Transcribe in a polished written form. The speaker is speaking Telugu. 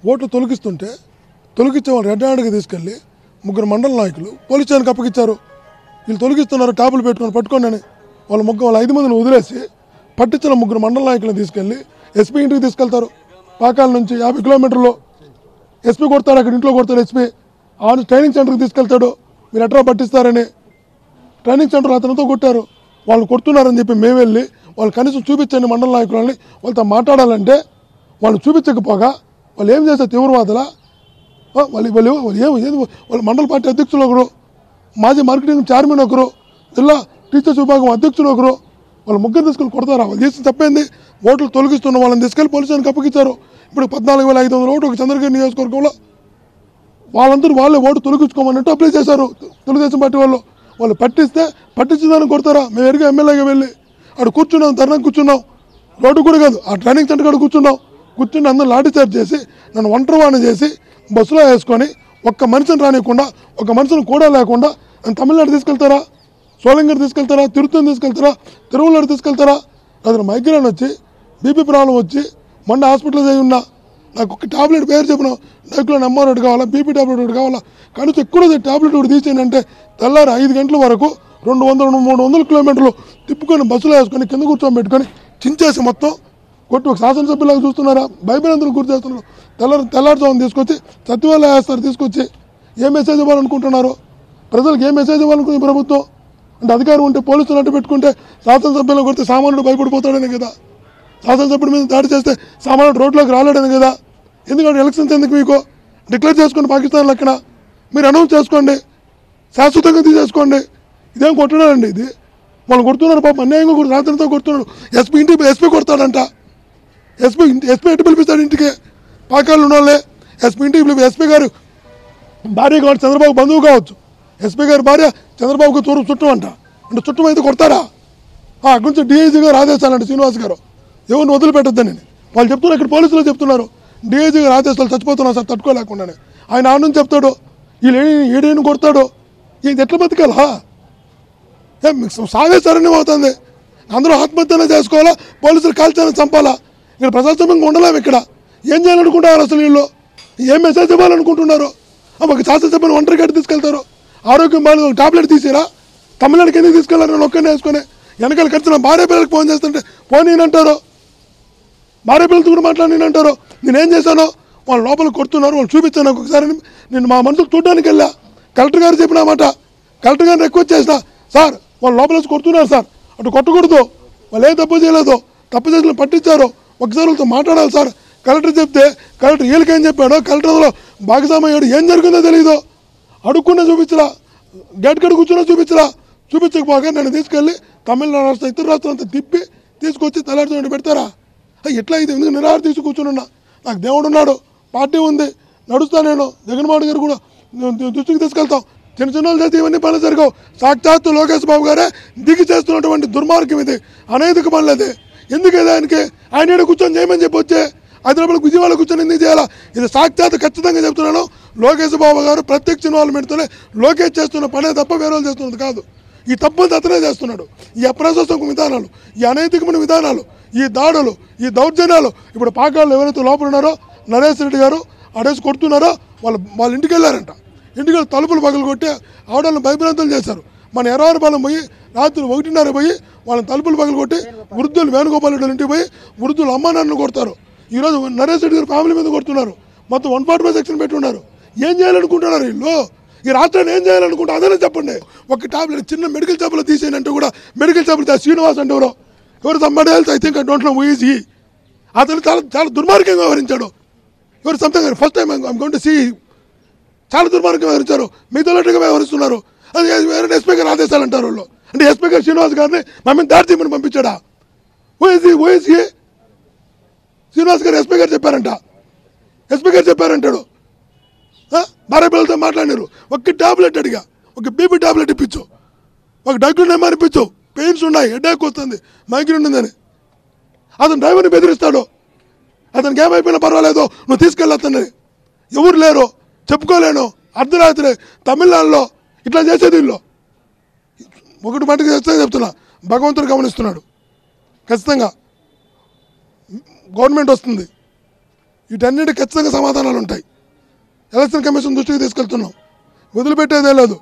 ఓట్లు తొలగించే వాళ్ళు రెడ్ హ్యాండ్కి తీసుకెళ్ళి ముగ్గురు మండల నాయకులు పోలీస్ స్టేషన్కి అప్పగించారు. వీళ్ళు తొలగిస్తున్నారు ట్యాబులు పట్టుకోండి అని వాళ్ళ 5 మందిని వదిలేసి పట్టించిన ముగ్గురు మండల నాయకులను తీసుకెళ్ళి ఎస్పీ ఇంటికి తీసుకెళ్తారు. పాకాల నుంచి 50 కిలోమీటర్లు ఎస్పీ కొడతాడు, అక్కడ ఇంట్లో కొడతాడు ఎస్పీ. ఆ ట్రైనింగ్ సెంటర్కి తీసుకెళ్తాడు. మీరు ఎట్లా పట్టిస్తారని ట్రైనింగ్ సెంటర్ అతనితో కొట్టారు. వాళ్ళు కొడుతున్నారని చెప్పి మేము వెళ్ళి వాళ్ళు కనీసం చూపించండి మండల నాయకులని వాళ్ళతో మాట్లాడాలంటే వాళ్ళు చూపించకపోగా వాళ్ళు ఏం చేస్తారు తీవ్రవాదులా? వాళ్ళు మండల పార్టీ అధ్యక్షులు ఒకరు, మాజీ మార్కెటింగ్ చైర్మన్ ఒకరు, జిల్లా టీచర్స్ విభాగం అధ్యక్షులు ఒకరు, వాళ్ళు ముగ్గురు తీసుకెళ్ళి కొడతారా? వాళ్ళు చేసిన తప్పేంది? ఓట్లు తొలగిస్తున్న వాళ్ళని తీసుకెళ్ళి పోలీసు స్టేషన్కి అప్పగించారు. ఇప్పుడు 14,500 ఓట్లు ఒక చంద్రగిరి నియోజకవర్గంలో వాళ్ళందరూ వాళ్ళే ఓటు తొలగించుకోమన్నట్టు అప్లై చేశారు. తెలుగుదేశం పార్టీ వాళ్ళు పట్టించిందని కొడతారా? మేము ఎరిగా ఎమ్మెల్యేగా వెళ్ళి అక్కడ కూర్చున్నాం, ధర్నా కూర్చున్నాం, రోడ్డు కూడా కాదు ఆ ట్రైనింగ్ సెంటర్ కాడ కూర్చుని అందరూ లాఠీ చార్జ్ చేసి నన్ను ఒంటరివాణి చేసి బస్సులో వేసుకొని ఒక్క మనిషిని రానియకుండా ఒక మనిషిని కూడా లేకుండా నన్ను తమిళనాడు తీసుకెళ్తారా? సోలంగర్ తీసుకెళ్తారా? తిరుపతి తీసుకెళ్తారా? తిరువల్లూరు తీసుకెళ్తారా? అతను మైగ్రేన్ వచ్చి బీపీ ప్రాబ్లం వచ్చి మొన్న హాస్పిటలైజ్ అయి ఉన్నా. నాకు ఒక టాబ్లెట్ పేరు చెప్పిన డైక్లో నెంబర్ ఒకటి కావాలా, బీపీ టాబ్లెట్ ఒకటి కావాలా, కనీసం ఎక్కువ టాబ్లెట్ ఒకటి తీసేయండి. తెల్లారి 5 గంటల వరకు 200-300 కిలోమీటర్లు తిప్పుకొని బస్సులో వేసుకొని కింద కూర్చోబెట్టుకొని చించేసి మొత్తం కొట్టి ఒక శాసనసభ్యులాగా చూస్తున్నారా? భయభ్రాంతులకు గురి చేస్తున్నారు. తెల్లారుజామున తీసుకొచ్చి సత్యవాళ్ళు వేస్తారు. తీసుకొచ్చి ఏ మెసేజ్ ఇవ్వాలనుకుంటున్నారు? ప్రజలకు ఏ మెసేజ్ ఇవ్వాలనుకుంటుంది ప్రభుత్వం? అంటే అధికారం ఉంటే పోలీసులు అడ్డు పెట్టుకుంటే శాసనసభ్యులు కొడితే సామాన్యుడు భయపడిపోతాడనే కదా. శాసనసభ్యుడి మీద దాడి చేస్తే సామాన్యుడు రోడ్లోకి రాలేడని కదా. ఎందుకంటే ఎలక్షన్స్ ఎందుకు మీకు? డిక్లేర్ చేసుకోండి పాకిస్తాన్ లెక్కన, మీరు అనౌన్స్ చేసుకోండి, శాశ్వతంగా తీసేసుకోండి. ఇదేం కొట్టడాలండి? ఇది వాళ్ళు కొడుతున్నారు పాపం, అన్యాయంగా కూడా రాత్రితో కొడుతున్నాడు. ఎస్పీ కొడతాడంట. ఎస్పీ ఎటు పిలిపిస్తాడు ఇంటికి? పాకాలు ఉన్న వాళ్ళే ఎస్పీ ఇంటికి పిలిపి ఎస్పీ గారు భార్య కావచ్చు, చంద్రబాబు బంధువు కావచ్చు, ఎస్పీ గారి భార్య చంద్రబాబుకు చుట్టం అంట. అంటే చుట్టం అయితే కొడతారా? అక్కడి నుంచి డీఐజీ గారు ఆదేశాలంట శ్రీనివాస్ గారు ఎవరిని వదిలిపెట్టద్దని. వాళ్ళు చెప్తున్నారు, ఇక్కడ పోలీసులు చెప్తున్నారు డీఐజీ గారు ఆదేశాలు చచ్చిపోతున్నారు సార్ తట్టుకోలేకుండానే. ఆయన ఆ నుంచి చెప్తాడు, వీళ్ళు ఏడేని కొడతాడు. ఇది ఎట్లా బతకాలా? సాగేస్తారని అవుతుంది. అందరూ ఆత్మహత్యనే చేసుకోవాలా, పోలీసులు కాల్చాలని చంపాలా? ఇక్కడ ప్రజాస్వామ్యంగా ఉండలేము. ఇక్కడ ఏం చేయాలనుకుంటున్నారు అసలు? వీళ్ళు ఏం మెసేజ్ ఇవ్వాలనుకుంటున్నారు? ఒక శాసనసభ్యులు ఒంటరి గట్టి తీసుకెళ్తారు. ఆరోగ్యం బాగా టాబ్లెట్ తీసిరా? తమిళనాడుకి ఎందుకు తీసుకెళ్ళారు? నేను ఒక్కనే వేసుకొని వెనకాల ఖర్చు నా భార్య పిల్లలకి ఫోన్ చేస్తుంటే ఫోన్ నేనంటారు, భార్య పిల్లలతో కూడా మాట్లాడినంటారు. నేనేం చేశాను? వాళ్ళు లోపల కొడుతున్నారు, వాళ్ళు చూపించాను. ఒకసారి నేను మా మనుషులు చూడడానికి వెళ్ళా, కలెక్టర్ గారు చెప్పిన మాట, కలెక్టర్ గారిని రిక్వెస్ట్ చేసిన, సార్ వాళ్ళు లోపల కొడుతున్నారు సార్, అటు కొట్టకూడదు, వాళ్ళు ఏ తప్పు చేయలేదు, తప్పు చేసిన పట్టించారు, ఒకసారి వాళ్ళతో మాట్లాడాలి సార్. కలెక్టర్ చెప్తే కలెక్టర్ వీళ్ళకేం చెప్పాడో, కలెక్టర్లో భాగస్వామయ్యాడు, ఏం జరిగిందో తెలియదు. అడుక్కున్నా చూపించరా, గేట్ కడ కూర్చున్నా చూపించకపోగా నన్ను తీసుకెళ్ళి తమిళనాడు రాష్ట్రం ఇతర రాష్ట్రం అంతా తిప్పి తీసుకొచ్చి తలాడుతూ పెడతారా? ఎట్లా అయితే ఎందుకు నిరాహార తీసి కూర్చున్నా? నాకు దేవుడు ఉన్నాడు, పార్టీ ఉంది, నడుస్తా. నేను జగన్మోహన్ గారు కూడా దృష్టికి తీసుకెళ్తాం. చిన్న వాళ్ళు చేస్తే ఇవన్నీ పనులు జరగవు. సాక్షాత్తు లోకేష్ బాబు గారే దిగి చేస్తున్నటువంటి దుర్మార్గం ఇది, అనైతిక పనులది. ఎందుకైతే ఆయన కూర్చొని చేయమని చెప్పి వచ్చే హైదరాబాద్ విజయవాడ కూర్చొని ఎందుకు చేయాలా? ఇది సాక్షాత్ ఖచ్చితంగా చెప్తున్నాను. లోకేష్ బాబు గారు ప్రత్యక్ష ఇన్వాల్వ్మెంట్తోనే లోకేష్ చేస్తున్న పనే తప్ప వేరే వాళ్ళు చేస్తున్నది కాదు. ఈ తప్పని అతనే చేస్తున్నాడు. ఈ అప్రజాస్వామిక విధానాలు, ఈ అనైతికమైన విధానాలు, ఈ దాడులు, ఈ దౌర్జన్యాలు. ఇప్పుడు పాకాళ్ళు ఎవరైతే లోపల ఉన్నారో నరేష్ రెడ్డి గారు అడేసి కొడుతున్నారో వాళ్ళ ఇంటికి వెళ్ళారంట. ఇంటికి తలుపులు పగలు కొట్టి ఆవిడలను భయభ్రాంతులు చేశారు. మన ఎర్రవారిపాలెం పోయి రాత్రి 1:30 పోయి వాళ్ళని తలుపులు పగలు కొట్టి వృద్ధులు వేణుగోపాల్ రెడ్డి ఇంటికి పోయి వృద్ధులు అమ్మా నాన్నను కొడతారు. ఈరోజు నరేష్ రెడ్డి గారు ఫ్యామిలీ మీద కొడుతున్నారు. మొత్తం 145 సెక్షన్ పెట్టున్నారు. ఏం చేయాలనుకుంటున్నారు వీళ్ళు? ఈ రాష్ట్రాన్ని ఏం చేయాలనుకుంటారు? అదే చెప్పండి. ఒక టాబ్లెట్ చిన్న మెడికల్ షాప్లో తీసేయంటే కూడా మెడికల్ షాప్లో శ్రీనివాస్ అంటే ఎవరు somebody health I think I don't know who is he. అతను చాలా దుర్మార్గంగా వ్యవహరించాడు. ఎవరు something first time I'm going to see. చాలా దుర్మార్గంగా వ్యవహరించారు. మిగతాగా వ్యవహరిస్తున్నారు. అది వేరే ఎస్పీ గారు ఆదేశాలు అంటారు వాళ్ళు. అంటే ఎస్పీ గారు శ్రీనివాస్ గారిని మమ్మల్ని దాడి చేయమని పంపించాడా? Who is he? Srinivas garu SP గారు చెప్పారంటాడు. భార్య పిల్లలతో మాట్లాడినారు. ఒక టాబ్లెట్ అడిగా, ఒక బీపీ టాబ్లెట్ ఇప్పించు, ఒక డైక్లోన్ నెంబర్ ఇప్పించు, పెయిన్స్ ఉన్నాయి, హెడేక్ వస్తుంది, మైగ్రేన్ ఉందని. అతను డ్రైవర్ని బెదిరిస్తాడు. అతనికి ఏమైపోయినా పర్వాలేదు, నువ్వు తీసుకెళ్ళి అతన్ని. ఎవరు లేరు, చెప్పుకోలేను. అర్ధరాత్రి తమిళనాడులో ఇట్లా చేసేది వీళ్ళు. ఒకటి మటుకు ఖచ్చితంగా చెప్తున్నా, భగవంతుడు గమనిస్తున్నాడు. ఖచ్చితంగా గవర్నమెంట్ వస్తుంది, వీటన్నిటి ఖచ్చితంగా సమాధానాలు ఉంటాయి. ఎలక్షన్ కమిషన్ దృష్టికి తీసుకెళ్తున్నాం, వదిలిపెట్టేదే లేదు.